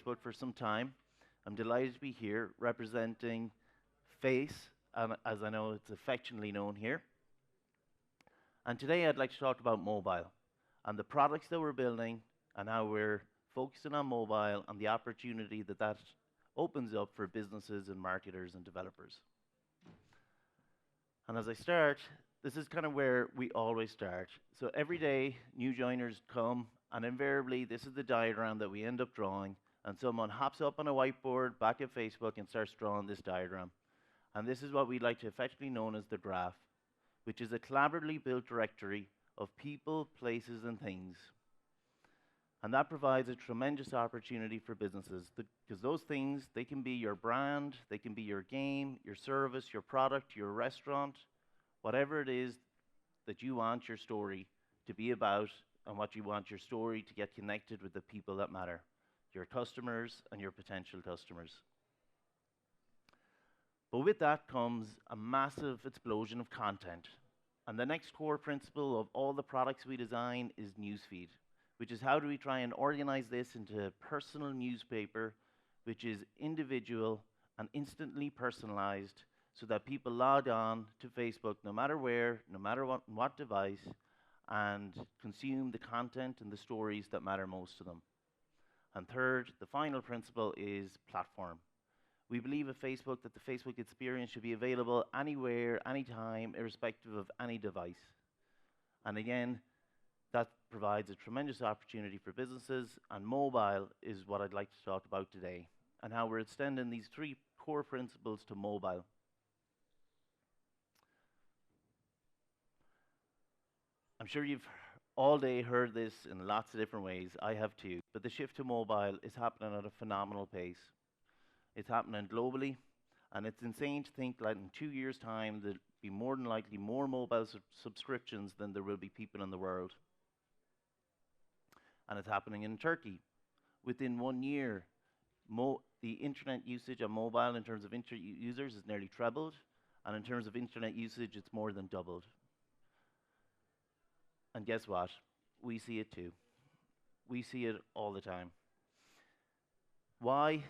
Facebook for some time. I'm delighted to be here representing Face, as I know it's affectionately known here. And today I'd like to talk about mobile and the products that we're building and how we're focusing on mobile and the opportunity that that opens up for businesses and marketers and developers. And as I start, this is kind of where we always start. So every day, new joiners come, and invariably, this is the diagram that we end up drawing, and someone hops up on a whiteboard back at Facebook and starts drawing this diagram. And this is what we'd like to affectionately known as the graph, which is a collaboratively built directory of people, places, and things. And that provides a tremendous opportunity for businesses, because those things, they can be your brand, they can be your game, your service, your product, your restaurant, whatever it is that you want your story to be about and what you want your story to get connected with the people that matter, your customers and your potential customers. But with that comes a massive explosion of content. And the next core principle of all the products we design is newsfeed, which is how do we try and organize this into a personal newspaper, which is individual and instantly personalized so that people log on to Facebook no matter where, no matter what device, and consume the content and the stories that matter most to them. And third, the final principle is platform. We believe at Facebook that the Facebook experience should be available anywhere, anytime, irrespective of any device. And again, that provides a tremendous opportunity for businesses, and mobile is what I'd like to talk about today, and how we're extending these three core principles to mobile. I'm sure you've all day heard this in lots of different ways. I have too. But the shift to mobile is happening at a phenomenal pace. It's happening globally, and it's insane to think that in 2 years' time there'll be more than likely more mobile subscriptions than there will be people in the world. And it's happening in Turkey. Within 1 year, the internet usage on mobile in terms of users is nearly trebled, and in terms of internet usage, it's more than doubled. And guess what? We see it too. We see it all the time. Why?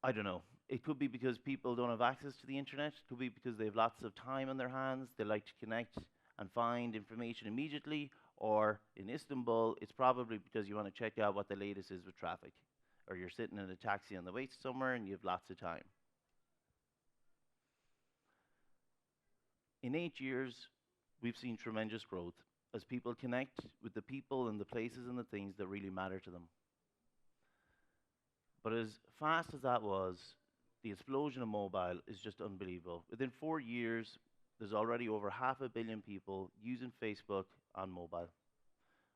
I don't know. It could be because people don't have access to the internet. It could be because they have lots of time on their hands. They like to connect and find information immediately. Or in Istanbul, it's probably because you want to check out what the latest is with traffic. Or you're sitting in a taxi on the way somewhere and you have lots of time. In 8 years, we've seen tremendous growth as people connect with the people and the places and the things that really matter to them. But as fast as that was, the explosion of mobile is just unbelievable. Within 4 years, there's already over 500 million people using Facebook on mobile.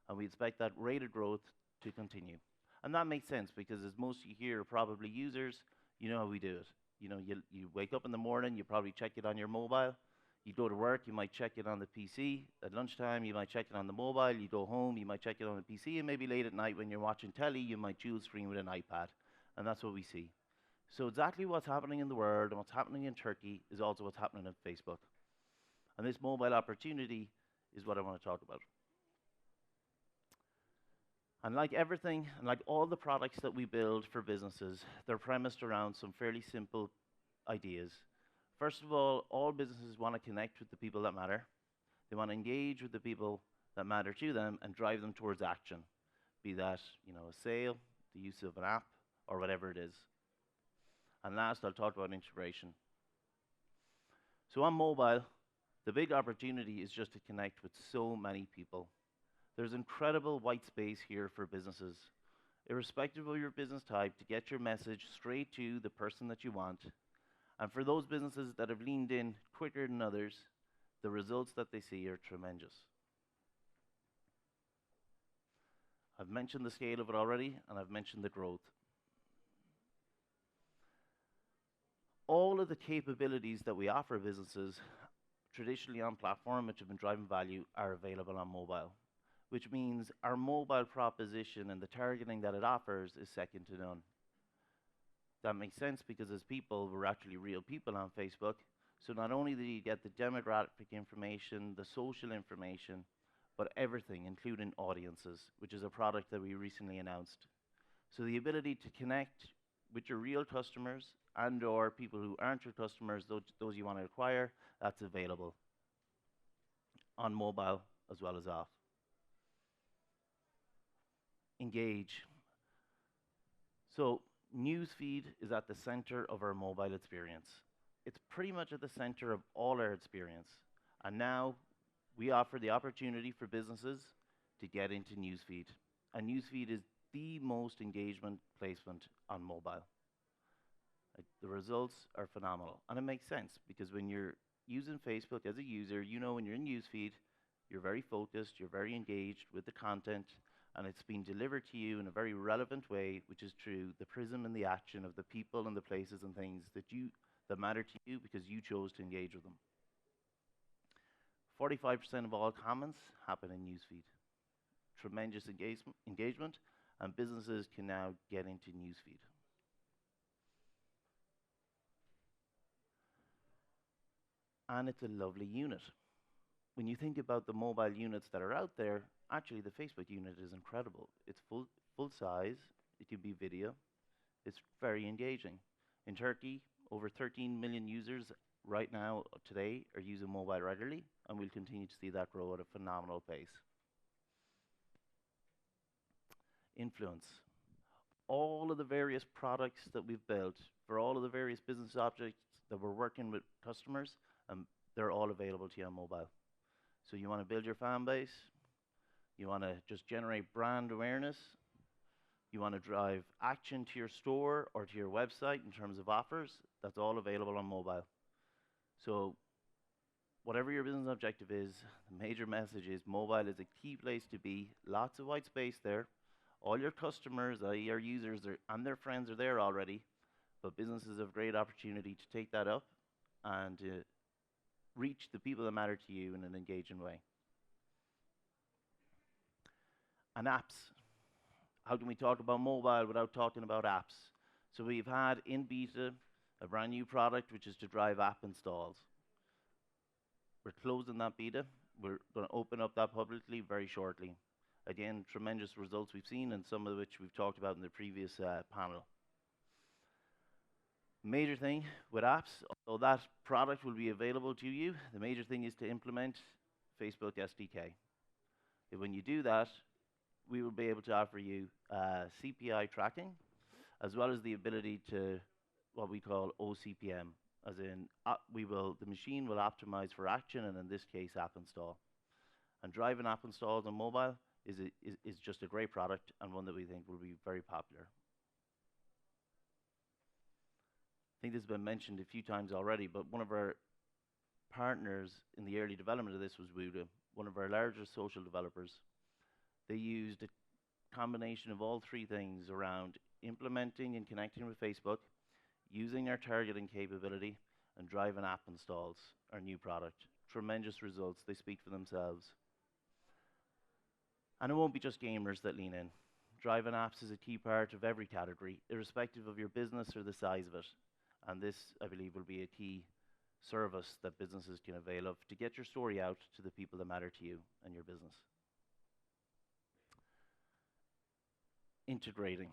And we expect that rate of growth to continue. And that makes sense because as most of you here are probably users, you know how we do it. You know, you wake up in the morning, you probably check it on your mobile. You go to work, you might check it on the PC. At lunchtime, you might check it on the mobile. You go home, you might check it on the PC. And maybe late at night when you're watching telly, you might dual screen with an iPad. And that's what we see. So exactly what's happening in the world and what's happening in Turkey is also what's happening at Facebook. And this mobile opportunity is what I want to talk about. And like everything, and like all the products that we build for businesses, they're premised around some fairly simple ideas. First of all businesses want to connect with the people that matter. They want to engage with the people that matter to them and drive them towards action, be that a sale, the use of an app, or whatever it is. And last, I'll talk about integration. So on mobile, the big opportunity is just to connect with so many people. There's incredible white space here for businesses, irrespective of your business type, to get your message straight to the person that you want. And for those businesses that have leaned in quicker than others, the results that they see are tremendous. I've mentioned the scale of it already, and I've mentioned the growth. All of the capabilities that we offer businesses traditionally on platform, which have been driving value, are available on mobile, which means our mobile proposition and the targeting that it offers is second to none. That makes sense because as people, we're actually real people on Facebook. So not only do you get the demographic information, the social information, but everything, including audiences, which is a product that we recently announced. So the ability to connect with your real customers and or people who aren't your customers, those you want to acquire, that's available on mobile as well as off. Engage. So newsfeed is at the center of our mobile experience. It's pretty much at the center of all our experience. And now we offer the opportunity for businesses to get into newsfeed. And newsfeed is the most engagement placement on mobile. The results are phenomenal. And it makes sense because when you're using Facebook as a user, you know when you're in newsfeed, you're very focused, you're very engaged with the content, and it's being delivered to you in a very relevant way, which is through the prism and the action of the people and the places and things that matter to you because you chose to engage with them. 45% of all comments happen in newsfeed. Tremendous engagement, and businesses can now get into newsfeed. And it's a lovely unit. When you think about the mobile units that are out there, actually the Facebook unit is incredible. It's full size, it can be video, it's very engaging. In Turkey, over 13 million users right now, today, are using mobile regularly, and we'll continue to see that grow at a phenomenal pace. Influence. All of the various products that we've built for all of the various business objects that we're working with customers, they're all available to you on mobile. So you want to build your fan base, you want to just generate brand awareness, you want to drive action to your store or to your website in terms of offers, that's all available on mobile. So whatever your business objective is, the major message is mobile is a key place to be. Lots of white space there. All your customers, your users, and their friends are there already, but businesses have a great opportunity to take that up and reach the people that matter to you in an engaging way. And apps. How can we talk about mobile without talking about apps? So we've had in beta a brand new product, which is to drive app installs. We're closing that beta. We're going to open up that publicly very shortly. Again, tremendous results we've seen, and some of which we've talked about in the previous panel. Major thing with apps, although that product will be available to you, the major thing is to implement Facebook SDK. When you do that, we will be able to offer you CPI tracking, as well as the ability to what we call OCPM, as in the machine will optimize for action, and in this case, app install. And driving app installs on mobile is just a great product and one that we think will be very popular. I think this has been mentioned a few times already, but one of our partners in the early development of this was Wuda, one of our largest social developers. They used a combination of all three things around implementing and connecting with Facebook, using our targeting capability, and driving app installs, our new product. Tremendous results. They speak for themselves. And it won't be just gamers that lean in. Driving apps is a key part of every category, irrespective of your business or the size of it. And this, I believe, will be a key service that businesses can avail of to get your story out to the people that matter to you and your business. Integrating.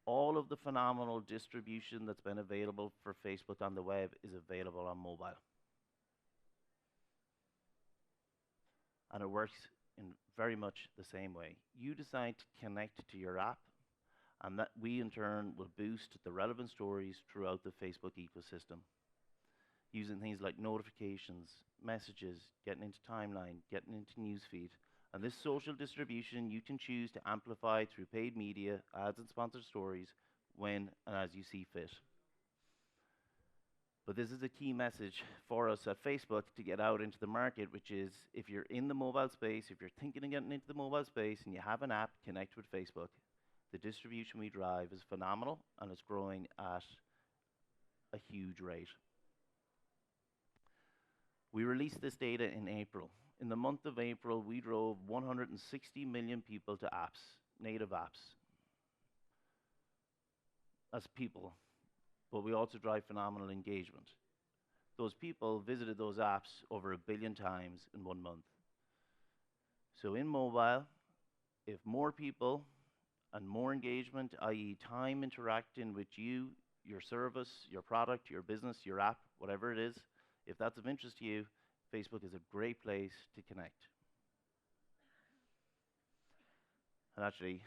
All of the phenomenal distribution that's been available for Facebook on the web is available on mobile. And it works in very much the same way. You decide to connect to your app, and that we in turn will boost the relevant stories throughout the Facebook ecosystem, using things like notifications, messages, getting into timeline, getting into newsfeed. And this social distribution you can choose to amplify through paid media, ads and sponsored stories when and as you see fit. But this is a key message for us at Facebook to get out into the market, which is if you're in the mobile space, if you're thinking of getting into the mobile space and you have an app, connect with Facebook. The distribution we drive is phenomenal and it's growing at a huge rate. We released this data in April. In the month of April, we drove 160 million people to apps, native apps. That's people. But we also drive phenomenal engagement. Those people visited those apps over 1 billion times in 1 month. So in mobile, if more people and more engagement, i.e., time interacting with you, your service, your product, your business, your app, whatever it is, if that's of interest to you, Facebook is a great place to connect. And actually,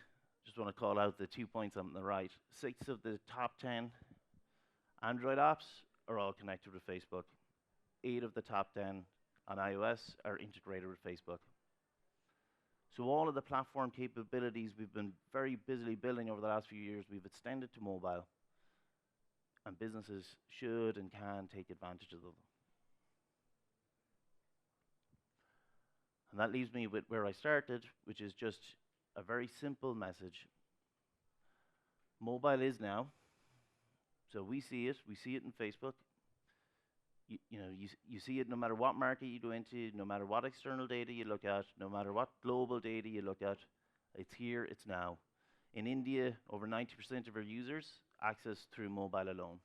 just want to call out the 2 points on the right. 6 of the top 10 Android apps are all connected with Facebook. 8 of the top 10 on iOS are integrated with Facebook. So all of the platform capabilities we've been very busily building over the last few years, we've extended to mobile, and businesses should and can take advantage of them. And that leaves me with where I started, which is just a very simple message. Mobile is now. So we see it in Facebook. You see it no matter what market you go into, no matter what external data you look at, no matter what global data you look at. It's here, it's now. In India, over 90% of our users access through mobile alone.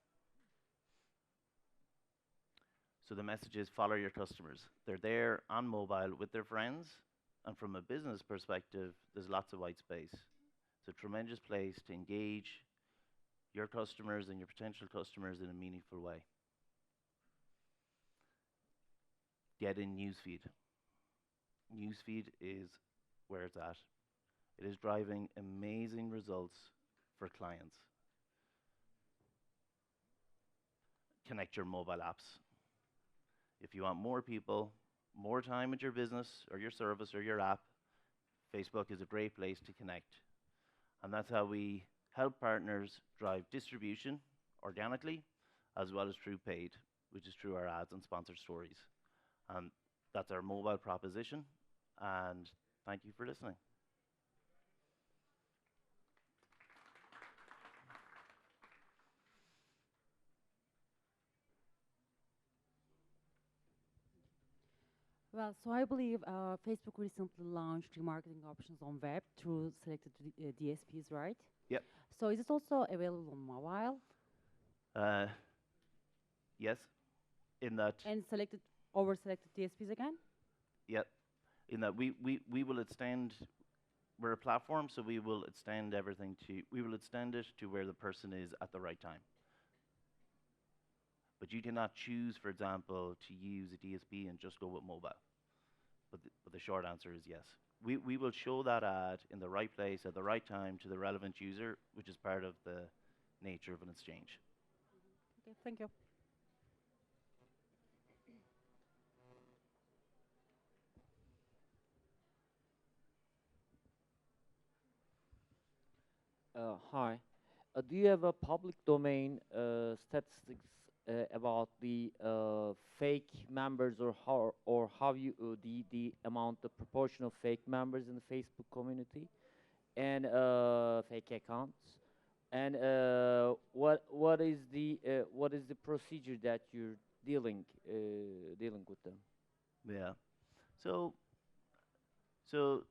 So the message is follow your customers. They're there on mobile with their friends, and from a business perspective, there's lots of white space. It's a tremendous place to engage your customers and your potential customers in a meaningful way. Get in Newsfeed. Newsfeed is where it's at. It is driving amazing results for clients. Connect your mobile apps. If you want more people, more time with your business or your service or your app, Facebook is a great place to connect. And that's how we help partners drive distribution organically, as well as through paid, which is through our ads and sponsored stories. That's our mobile proposition, and thank you for listening. Well, so I believe Facebook recently launched remarketing options on web through selected DSPs, right? Yep. So is it also available on mobile Yes, in that, and over selected DSPs again? yep, in that we will extend, we're a platform, so we will extend it to where the person is at the right time. But you cannot choose, for example, to use a DSP and just go with mobile. But the short answer is yes. We will show that ad in the right place at the right time to the relevant user, which is part of the nature of an exchange. Okay, thank you. Hi. Do you have a public domain statistics about the fake members, or how you the amount, the proportion of fake members in the Facebook community and fake accounts? And what is the procedure that you're dealing with them? Yeah. So so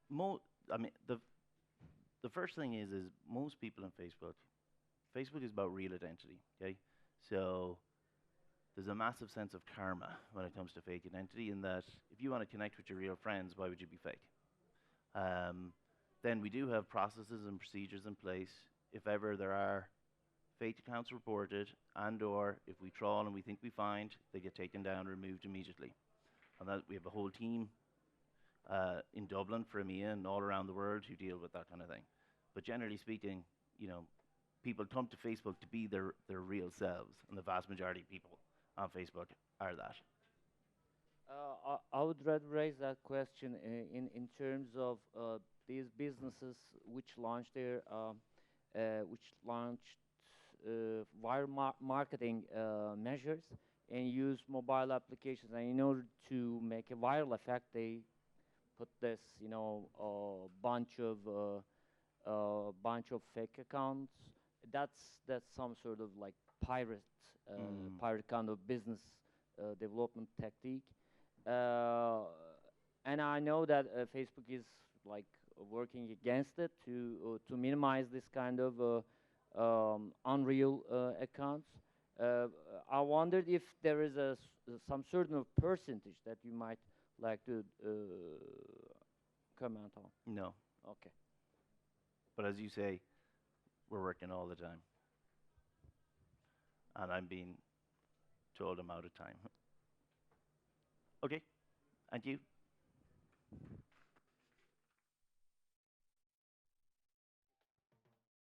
mo I mean the first thing is most people on Facebook is about real identity, okay? So there's a massive sense of karma when it comes to fake identity, in that if you want to connect with your real friends, why would you be fake? Then we do have processes and procedures in place. If ever there are fake accounts reported, and or if we trawl and we think we find, they get taken down, removed immediately. And that we have a whole team in Dublin for EMEA and all around the world who deal with that kind of thing. But generally speaking, people come to Facebook to be their real selves, and the vast majority of people on Facebook are that. I would rather raise that question in terms of these businesses which launched marketing measures and use mobile applications. And in order to make a viral effect, they put this, bunch of fake accounts. That's some sort of like pirate kind of business development technique. And I know that Facebook is like working against it to minimize this kind of unreal accounts. I wondered if there is some sort of percentage that you might like to comment on. No. Okay. But as you say, we're working all the time. And I'm being told I'm out of time. Okay, and you?